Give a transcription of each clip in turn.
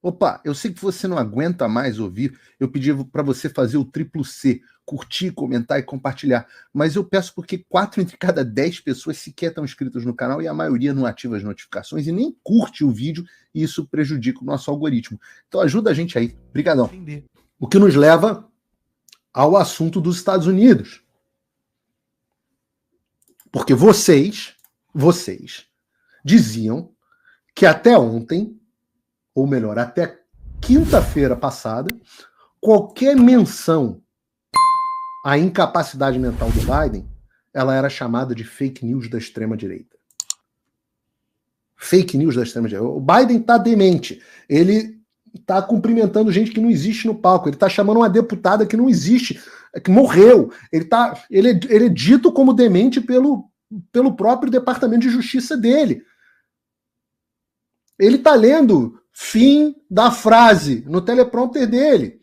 Opa, eu sei que você não aguenta mais ouvir. Eu pedi para você fazer o triplo C, curtir, comentar e compartilhar. Mas eu peço porque 4 entre cada 10 pessoas sequer estão inscritas no canal e a maioria não ativa as notificações e nem curte o vídeo, e isso prejudica o nosso algoritmo. Então ajuda a gente aí. Obrigadão. O que nos leva ao assunto dos Estados Unidos. Porque vocês diziam que até ontem, ou melhor, até quinta-feira passada, qualquer menção à incapacidade mental do Biden, ela era chamada de fake news da extrema-direita. Fake news da extrema-direita. O Biden tá demente. Ele tá cumprimentando gente que não existe no palco. Ele tá chamando uma deputada que não existe, que morreu. Ele é dito como demente pelo próprio Departamento de Justiça dele. Ele tá lendo fim da frase no teleprompter dele.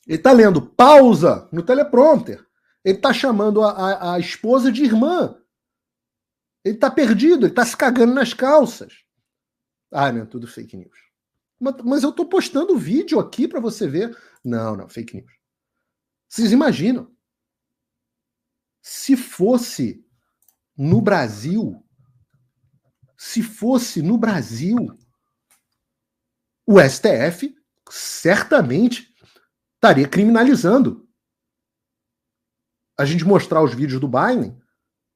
Ele tá lendo pausa no teleprompter. Ele tá chamando a esposa de irmã. Ele tá perdido, ele tá se cagando nas calças. Ah, meu, tudo fake news. Mas eu tô postando vídeo aqui para você ver. Não, fake news. Vocês imaginam? Se fosse no Brasil, o STF certamente estaria criminalizando a gente mostrar os vídeos do Biden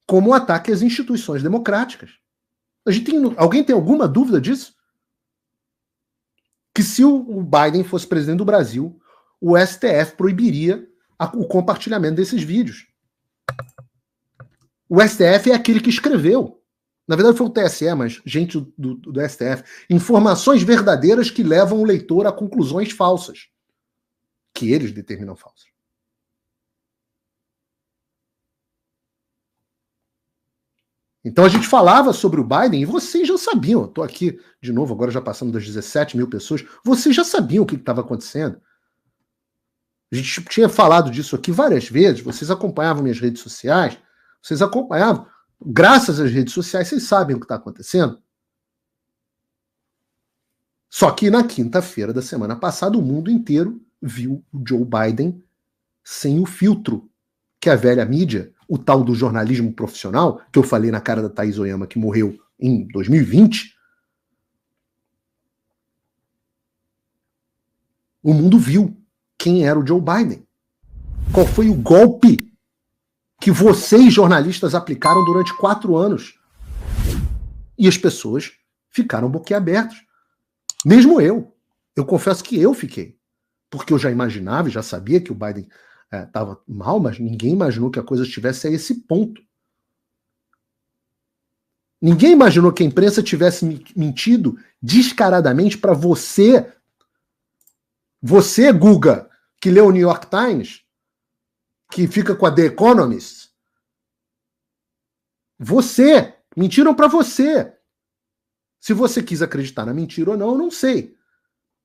como um ataque às instituições democráticas. Alguém tem alguma dúvida disso? Que se o Biden fosse presidente do Brasil, o STF proibiria o compartilhamento desses vídeos. O STF é aquele que escreveu. Na verdade foi o TSE, mas gente do STF. Informações verdadeiras que levam o leitor a conclusões falsas. Que eles determinam falsas. Então a gente falava sobre o Biden e vocês já sabiam. Eu estou aqui, de novo, agora já passando das 17 mil pessoas. Vocês já sabiam o que estava acontecendo. A gente tinha falado disso aqui várias vezes. Vocês acompanhavam minhas redes sociais. Vocês acompanhavam. Graças às redes sociais, vocês sabem o que está acontecendo. Só que na quinta-feira da semana passada, o mundo inteiro viu o Joe Biden sem o filtro que a velha mídia, o tal do jornalismo profissional, que eu falei na cara da Thaís Oyama, que morreu em 2020, o mundo viu quem era o Joe Biden. Qual foi o golpe que vocês, jornalistas, aplicaram durante 4 anos. E as pessoas ficaram boquiabertas. Mesmo eu. Eu confesso que eu fiquei. Porque eu já imaginava e já sabia que o Biden estava mal, mas ninguém imaginou que a coisa estivesse a esse ponto. Ninguém imaginou que a imprensa tivesse mentido descaradamente para você. Você, Guga, que lê o New York Times, que fica com a The Economist. Você. Mentiram para você. Se você quis acreditar na mentira ou não, eu não sei.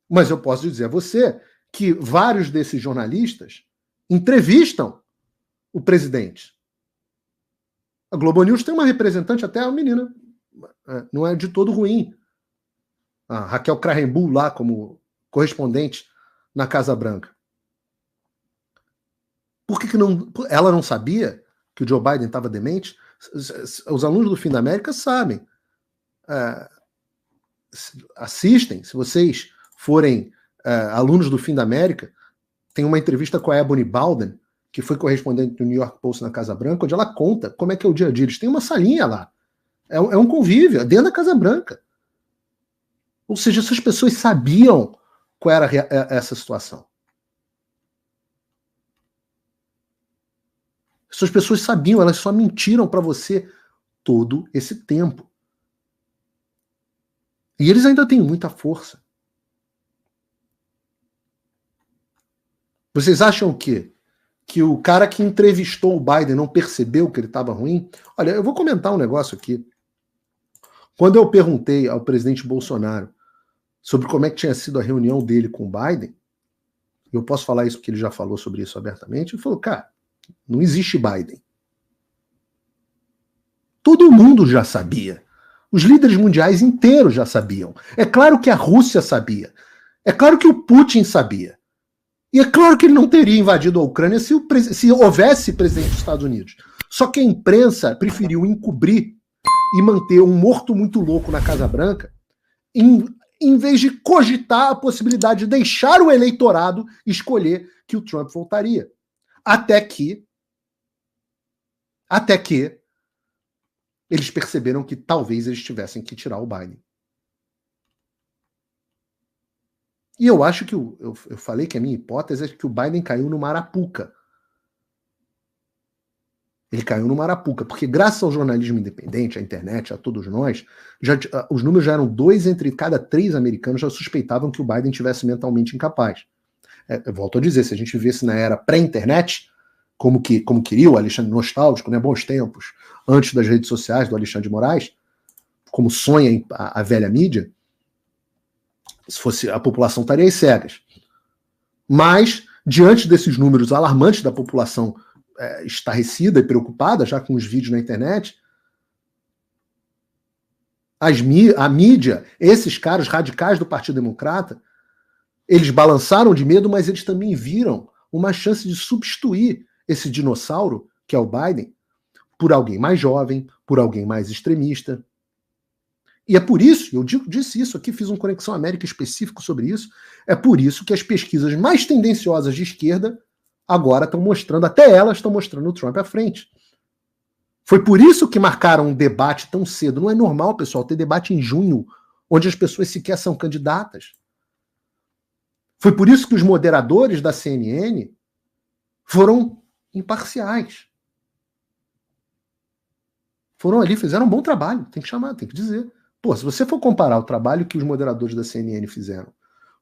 Mas eu posso dizer a você que vários desses jornalistas entrevistam o presidente. A Globo News tem uma representante, até a menina, não é de todo ruim. A Raquel Krahenbuhl lá como correspondente na Casa Branca. Por que ela não sabia que o Joe Biden estava demente? Os alunos do Fim da América sabem. Assistem, se vocês forem alunos do Fim da América, tem uma entrevista com a Ebony Balden, que foi correspondente do New York Post na Casa Branca, onde ela conta como é que é o dia a dia. Eles têm uma salinha lá. É um convívio, dentro da Casa Branca. Ou seja, essas pessoas sabiam qual era essa situação. Essas pessoas sabiam, elas só mentiram para você todo esse tempo. E eles ainda têm muita força. Vocês acham que o cara que entrevistou o Biden não percebeu que ele estava ruim? Olha, eu vou comentar um negócio aqui. Quando eu perguntei ao presidente Bolsonaro sobre como é que tinha sido a reunião dele com o Biden, eu posso falar isso porque ele já falou sobre isso abertamente, ele falou, cara, não existe Biden. Todo mundo já sabia. Os líderes mundiais inteiros já sabiam. É claro que a Rússia sabia. É claro que o Putin sabia. E é claro que ele não teria invadido a Ucrânia se houvesse presidente dos Estados Unidos. Só que a imprensa preferiu encobrir e manter um morto muito louco na Casa Branca em vez de cogitar a possibilidade de deixar o eleitorado escolher que o Trump voltaria. Até que eles perceberam que talvez eles tivessem que tirar o Biden. E eu acho que eu falei que a minha hipótese é que o Biden caiu no Arapuca. Ele caiu no Arapuca, porque graças ao jornalismo independente, à internet, a todos nós, os números já eram 2 entre cada 3 americanos já suspeitavam que o Biden tivesse mentalmente incapaz. Eu volto a dizer, se a gente vivesse na era pré-internet, como queria o Alexandre nostálgico, né, bons tempos, antes das redes sociais do Alexandre de Moraes, como sonha a velha mídia, se fosse a população estaria às cegas. Mas, diante desses números alarmantes da população estarrecida e preocupada, já com os vídeos na internet, a mídia, esses caras radicais do Partido Democrata, eles balançaram de medo, mas eles também viram uma chance de substituir esse dinossauro, que é o Biden, por alguém mais jovem, por alguém mais extremista. E é por isso, eu disse isso aqui, fiz um Conexão América específico sobre isso, é por isso que as pesquisas mais tendenciosas de esquerda agora estão mostrando, até elas estão mostrando o Trump à frente. Foi por isso que marcaram um debate tão cedo. Não é normal, pessoal, ter debate em junho, onde as pessoas sequer são candidatas. Foi por isso que os moderadores da CNN foram imparciais. Foram ali, fizeram um bom trabalho, tem que chamar, tem que dizer. Pô, se você for comparar o trabalho que os moderadores da CNN fizeram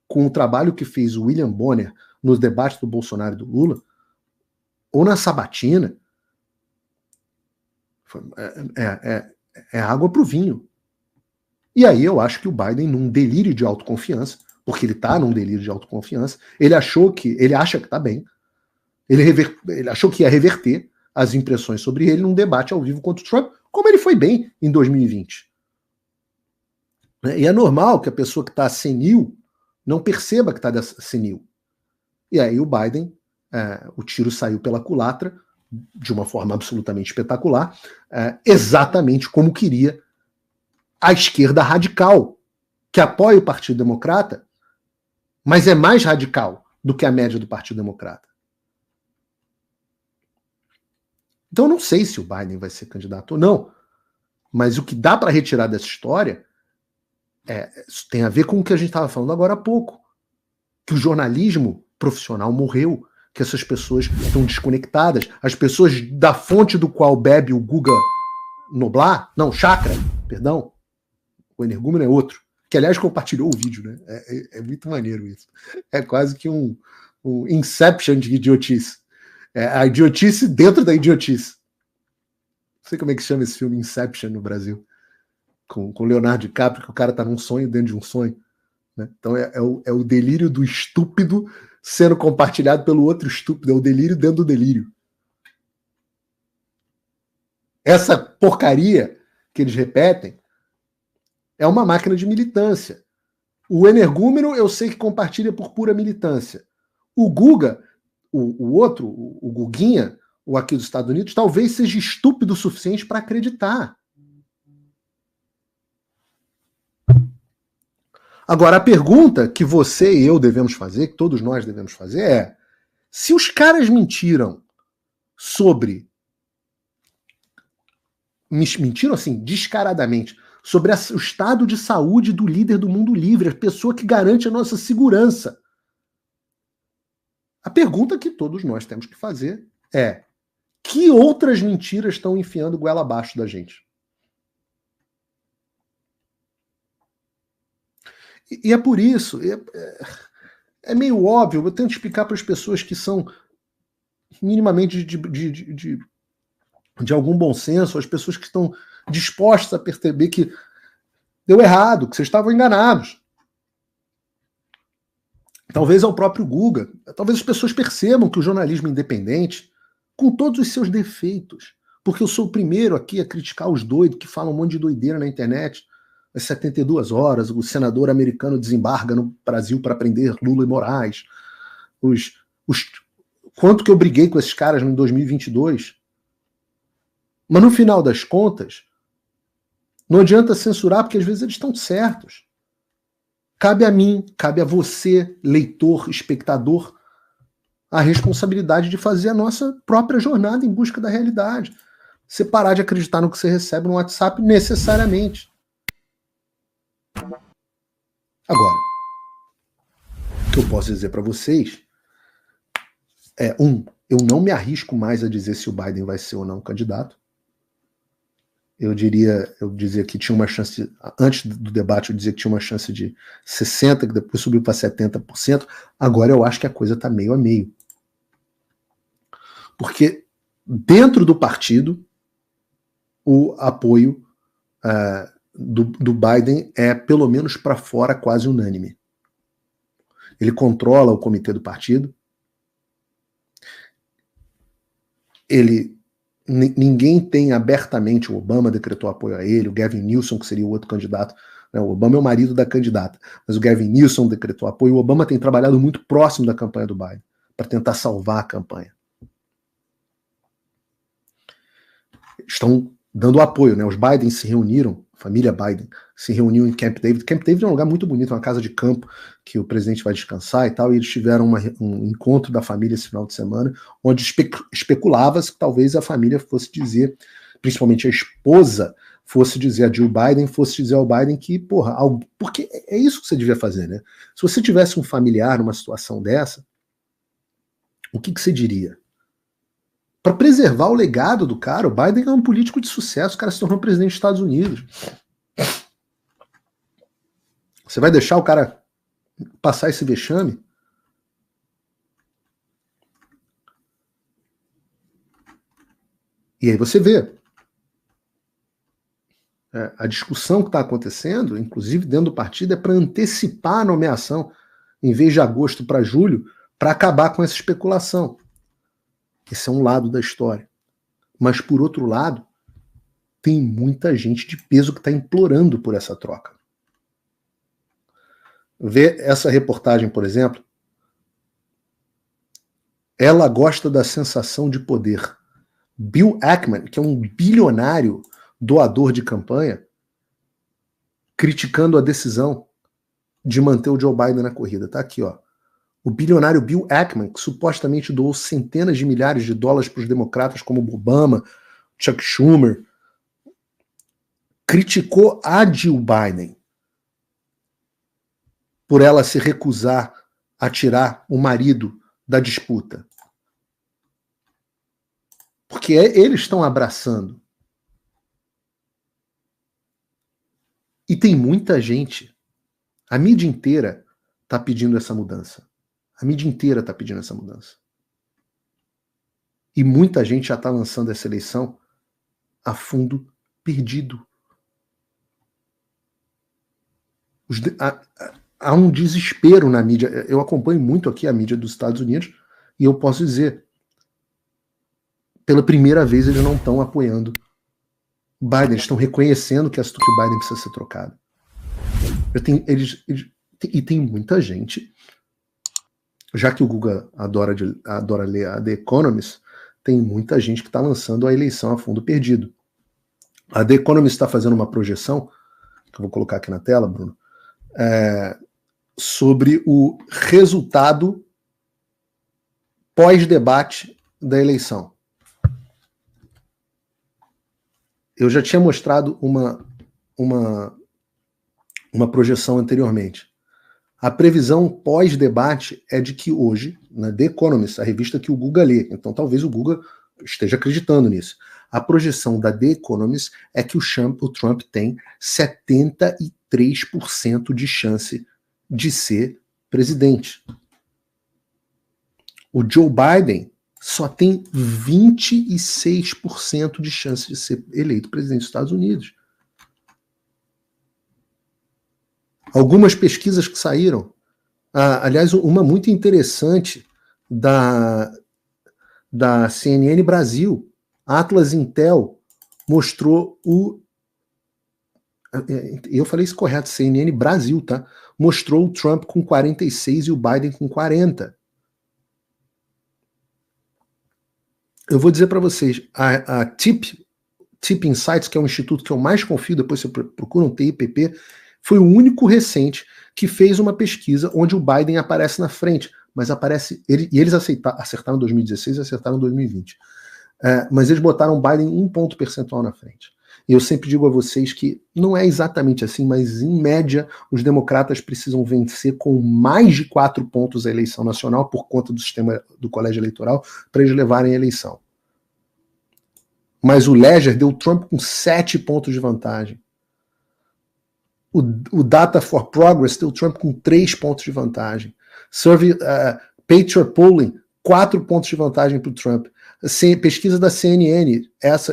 com o trabalho que fez o William Bonner nos debates do Bolsonaro e do Lula, ou na sabatina, é água pro vinho. E aí eu acho que o Biden, num delírio de autoconfiança, porque ele tá num delírio de autoconfiança, ele acha que tá bem, ele achou que ia reverter as impressões sobre ele num debate ao vivo contra o Trump, como ele foi bem em 2020. E é normal que a pessoa que está senil não perceba que está senil. E aí o Biden, o tiro saiu pela culatra, de uma forma absolutamente espetacular, exatamente como queria a esquerda radical, que apoia o Partido Democrata, mas é mais radical do que a média do Partido Democrata. Então eu não sei se o Biden vai ser candidato ou não, mas o que dá para retirar dessa história tem a ver com o que a gente estava falando agora há pouco, que o jornalismo profissional morreu, que essas pessoas estão desconectadas, as pessoas da fonte do qual bebe o Guga Noblar, não, Chakra, perdão, o energúmeno é outro, que aliás compartilhou o vídeo, né? É muito maneiro isso. É quase que um Inception de idiotice. É a idiotice dentro da idiotice. Não sei como é que chama esse filme Inception no Brasil. Com Leonardo DiCaprio, que o cara tá num sonho dentro de um sonho. Né? Então é o delírio do estúpido sendo compartilhado pelo outro estúpido. É o delírio dentro do delírio. Essa porcaria que eles repetem é uma máquina de militância. O energúmeno eu sei que compartilha por pura militância. O Guga, o outro, o Guguinha, o aqui dos Estados Unidos, talvez seja estúpido o suficiente para acreditar. Agora, a pergunta que você e eu devemos fazer, que todos nós devemos fazer, é: se os caras mentiram sobre... Mentiram assim, descaradamente, sobre o estado de saúde do líder do mundo livre, a pessoa que garante a nossa segurança. A pergunta que todos nós temos que fazer é: que outras mentiras estão enfiando goela abaixo da gente? E é por isso, é meio óbvio, eu tento explicar para as pessoas que são minimamente de algum bom senso, as pessoas que estão dispostas a perceber que deu errado, que vocês estavam enganados. Talvez ao próprio Guga, talvez as pessoas percebam que o jornalismo independente, com todos os seus defeitos, porque eu sou o primeiro aqui a criticar os doidos que falam um monte de doideira na internet. Às 72 horas, o senador americano desembarga no Brasil para prender Lula e Moraes. Quanto que eu briguei com esses caras em 2022? Mas no final das contas, não adianta censurar, porque às vezes eles estão certos. Cabe a mim, cabe a você, leitor, espectador, a responsabilidade de fazer a nossa própria jornada em busca da realidade. Você parar de acreditar no que você recebe no WhatsApp necessariamente. Agora, o que eu posso dizer para vocês é, eu não me arrisco mais a dizer se o Biden vai ser ou não candidato. Eu dizia que tinha uma chance, antes do debate eu dizia que tinha uma chance de 60%, que depois subiu para 70%, agora eu acho que a coisa está meio a meio. Porque dentro do partido, o apoio do Biden é, pelo menos para fora, quase unânime. Ele controla o comitê do partido, ninguém tem abertamente, o Obama decretou apoio a ele, o Gavin Newsom, que seria o outro candidato, né, o Obama é o marido da candidata, mas o Gavin Newsom decretou apoio, o Obama tem trabalhado muito próximo da campanha do Biden, para tentar salvar a campanha. Estão dando apoio, né? Os Biden se reuniram, a família Biden se reuniu em Camp David. Camp David é um lugar muito bonito, uma casa de campo que o presidente vai descansar e tal, e eles tiveram um encontro da família esse final de semana, onde especulava-se que talvez a família fosse dizer, principalmente a esposa, fosse dizer a Jill Biden, fosse dizer ao Biden que, porque é isso que você devia fazer, né? Se você tivesse um familiar numa situação dessa, o que você diria? Para preservar o legado do cara, o Biden é um político de sucesso, o cara se tornou presidente dos Estados Unidos. Você vai deixar o cara passar esse vexame? E aí você vê a discussão que está acontecendo, inclusive dentro do partido, é para antecipar a nomeação, em vez de agosto para julho, para acabar com essa especulação. Esse é um lado da história. Mas, por outro lado, tem muita gente de peso que está implorando por essa troca. Vê essa reportagem, por exemplo. Ela gosta da sensação de poder. Bill Ackman, que é um bilionário doador de campanha, criticando a decisão de manter o Joe Biden na corrida. Tá aqui, ó. O bilionário Bill Ackman, que supostamente doou centenas de milhares de dólares para os democratas como Obama, Chuck Schumer, criticou a Jill Biden por ela se recusar a tirar o marido da disputa. Porque eles estão abraçando. E tem muita gente, a mídia inteira está pedindo essa mudança. A mídia inteira está pedindo essa mudança. E muita gente já está lançando essa eleição a fundo perdido. Há um desespero na mídia. Eu acompanho muito aqui a mídia dos Estados Unidos e eu posso dizer, pela primeira vez eles não estão apoiando o Biden, eles estão reconhecendo que o Biden precisa ser trocado. E tem muita gente, já que o Guga adora ler a The Economist, tem muita gente que está lançando a eleição a fundo perdido. A The Economist está fazendo uma projeção, que eu vou colocar aqui na tela, Bruno, sobre o resultado pós-debate da eleição. Eu já tinha mostrado uma projeção anteriormente. A previsão pós-debate é de que hoje, na The Economist, a revista que o Guga lê, então talvez o Guga esteja acreditando nisso, a projeção da The Economist é que o Trump tem 73% de chance de ser presidente. O Joe Biden só tem 26% de chance de ser eleito presidente dos Estados Unidos. Algumas pesquisas que saíram, aliás, uma muito interessante da CNN Brasil, A Atlas Intel mostrou eu falei isso correto, CNN Brasil, tá? Mostrou o Trump com 46 e o Biden com 40. Eu vou dizer para vocês, a TIP Insights, que é um instituto que eu mais confio, depois você procura um TIPP, foi o único recente que fez uma pesquisa onde o Biden aparece na frente, mas aparece, e eles acertaram em 2016 e acertaram em 2020. Mas eles botaram o Biden 1 ponto percentual na frente. E eu sempre digo a vocês que não é exatamente assim, mas em média os democratas precisam vencer com mais de 4 pontos a eleição nacional por conta do sistema do colégio eleitoral para eles levarem a eleição. Mas o Ledger deu o Trump com 7 pontos de vantagem. O Data for Progress deu o Trump com 3 pontos de vantagem. Patriot Polling, 4 pontos de vantagem para o Trump. Pesquisa da CNN,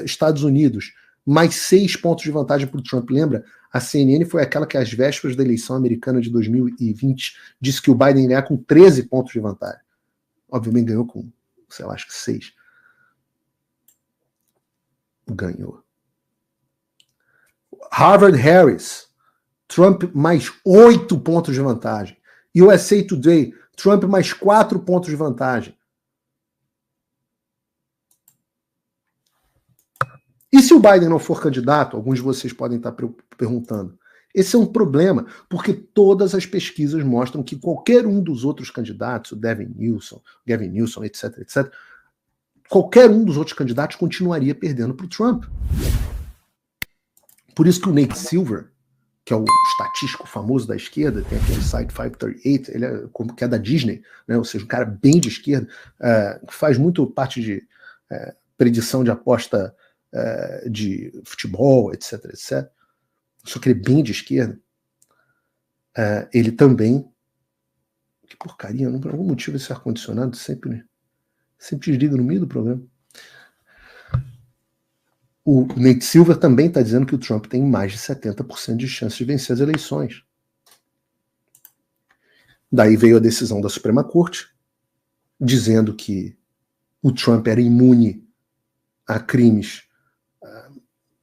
Estados Unidos, mais 6 pontos de vantagem para o Trump. Lembra? A CNN foi aquela que, às vésperas da eleição americana de 2020, disse que o Biden ia ganhar com 13 pontos de vantagem. Obviamente ganhou com, sei lá, acho que 6. Ganhou. Harvard Harris, Trump mais 8 pontos de vantagem. USA Today, Trump mais 4 pontos de vantagem. E se o Biden não for candidato, alguns de vocês podem estar perguntando, esse é um problema, porque todas as pesquisas mostram que qualquer um dos outros candidatos, o Gavin Newsom, etc., qualquer um dos outros candidatos continuaria perdendo para o Trump. Por isso que o Nate Silver, que é o estatístico famoso da esquerda, tem aquele site 538, ele que é da Disney, né, ou seja, um cara bem de esquerda, que faz muito parte de predição de aposta de futebol, etc., só que ele é bem de esquerda. Ele também, que porcaria, por algum motivo esse ar-condicionado sempre desliga no meio do programa. O Nate Silver também está dizendo que o Trump tem mais de 70% de chance de vencer as eleições. Daí veio a decisão da Suprema Corte, dizendo que o Trump era imune a crimes,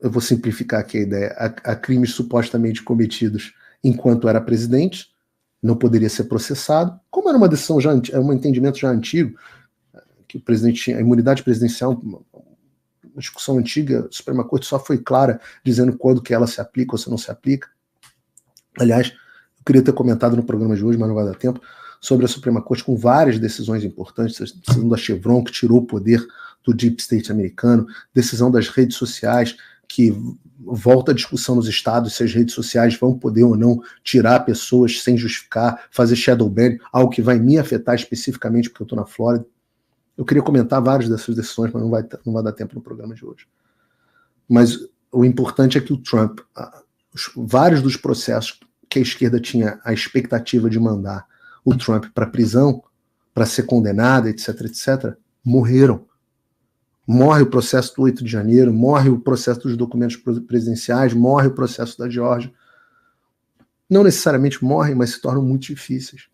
eu vou simplificar aqui a ideia, a crimes supostamente cometidos enquanto era presidente, não poderia ser processado, como era uma decisão um entendimento já antigo, que o presidente tinha a imunidade presidencial, uma discussão antiga, a Suprema Corte só foi clara dizendo quando que ela se aplica ou se não se aplica. Aliás, eu queria ter comentado no programa de hoje, mas não vai dar tempo, sobre a Suprema Corte com várias decisões importantes, a decisão da Chevron, que tirou o poder do Deep State americano, decisão das redes sociais, que volta a discussão nos estados se as redes sociais vão poder ou não tirar pessoas sem justificar, fazer shadow ban, algo que vai me afetar especificamente porque eu estou na Flórida. Eu queria comentar várias dessas decisões, mas não vai dar tempo no programa de hoje. Mas o importante é que o Trump, vários dos processos que a esquerda tinha a expectativa de mandar o Trump para prisão, para ser condenado, etc., morreram. Morre o processo do 8 de janeiro, morre o processo dos documentos presidenciais, morre o processo da Geórgia. Não necessariamente morrem, mas se tornam muito difíceis.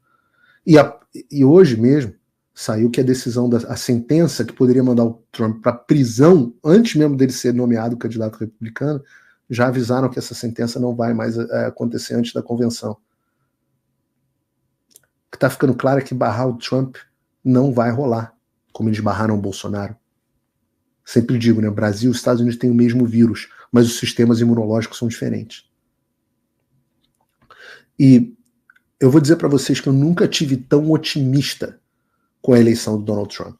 E hoje mesmo saiu que a sentença que poderia mandar o Trump para prisão, antes mesmo dele ser nomeado candidato republicano, já avisaram que essa sentença não vai mais acontecer antes da convenção. O que está ficando claro é que barrar o Trump não vai rolar, como eles barraram o Bolsonaro. Sempre digo, né? Brasil e Estados Unidos têm o mesmo vírus, mas os sistemas imunológicos são diferentes. E eu vou dizer para vocês que eu nunca tive tão otimista com a eleição do Donald Trump.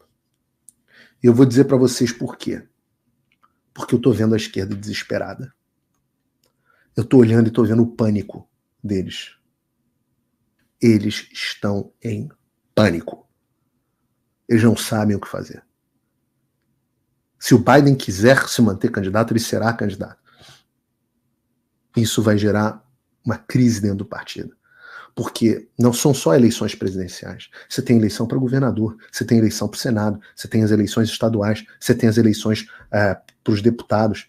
E eu vou dizer para vocês por quê. Porque eu estou vendo a esquerda desesperada. Eu estou olhando e estou vendo o pânico deles. Eles estão em pânico. Eles não sabem o que fazer. Se o Biden quiser se manter candidato, ele será candidato. Isso vai gerar uma crise dentro do partido. Porque não são só eleições presidenciais. Você tem eleição para governador, você tem eleição para o Senado, você tem as eleições estaduais, você tem as eleições para os deputados.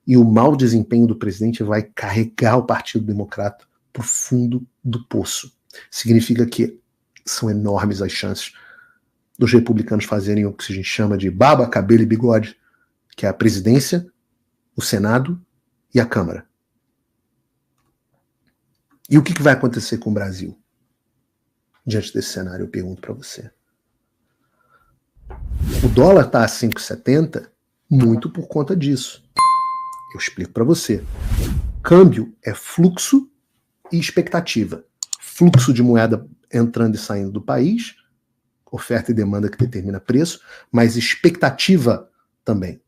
E o mau desempenho do presidente vai carregar o Partido Democrata para o fundo do poço. Significa que são enormes as chances dos republicanos fazerem o que a gente chama de barba, cabelo e bigode, que é a presidência, o Senado e a Câmara. E o que vai acontecer com o Brasil diante desse cenário? Eu pergunto para você. O dólar está a 5,70 muito por conta disso. Eu explico para você. Câmbio é fluxo e expectativa. Fluxo de moeda entrando e saindo do país, oferta e demanda que determina preço, mas expectativa também.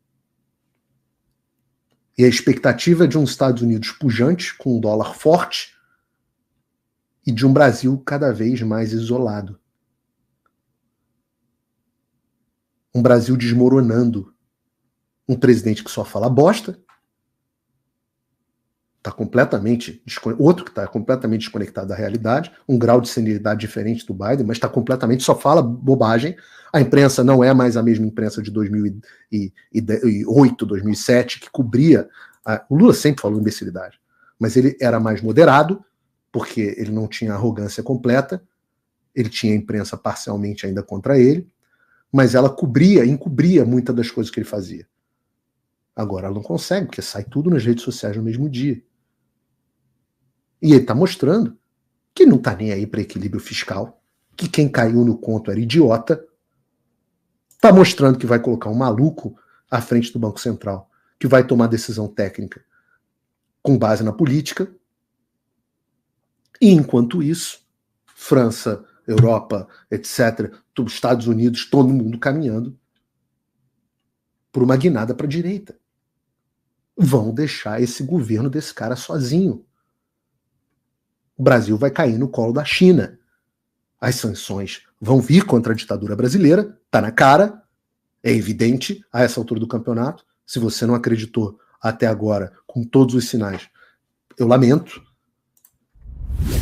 E a expectativa é de um Estados Unidos pujante, com um dólar forte, e de um Brasil cada vez mais isolado. Um Brasil desmoronando. Um presidente que só fala bosta, tá completamente outro que está completamente desconectado da realidade, um grau de senilidade diferente do Biden, mas está completamente, só fala bobagem. A imprensa não é mais a mesma imprensa de 2008, 2007, que cobria. O Lula sempre falou imbecilidade, mas ele era mais moderado, porque ele não tinha arrogância completa, ele tinha a imprensa parcialmente ainda contra ele, mas ela encobria muitas das coisas que ele fazia. Agora ela não consegue, porque sai tudo nas redes sociais no mesmo dia. E ele está mostrando que não está nem aí para equilíbrio fiscal, que quem caiu no conto era idiota, está mostrando que vai colocar um maluco à frente do Banco Central, que vai tomar decisão técnica com base na política. E enquanto isso, França, Europa, etc., Estados Unidos, todo mundo caminhando por uma guinada para a direita. Vão deixar esse governo desse cara sozinho. O Brasil vai cair no colo da China. As sanções vão vir contra a ditadura brasileira, tá na cara, é evidente a essa altura do campeonato. Se você não acreditou até agora, com todos os sinais, eu lamento.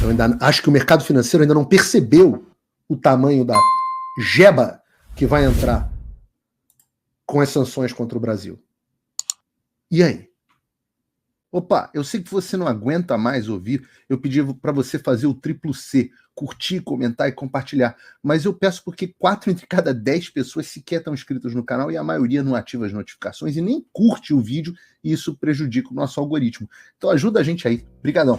Eu ainda acho que o mercado financeiro ainda não percebeu o tamanho da jeba que vai entrar com as sanções contra o Brasil. E aí? Opa, eu sei que você não aguenta mais ouvir, eu pedi para você fazer o triplo C, curtir, comentar e compartilhar, mas eu peço porque 4 entre cada 10 pessoas sequer estão inscritas no canal e a maioria não ativa as notificações e nem curte o vídeo, e isso prejudica o nosso algoritmo. Então ajuda a gente aí. Obrigadão.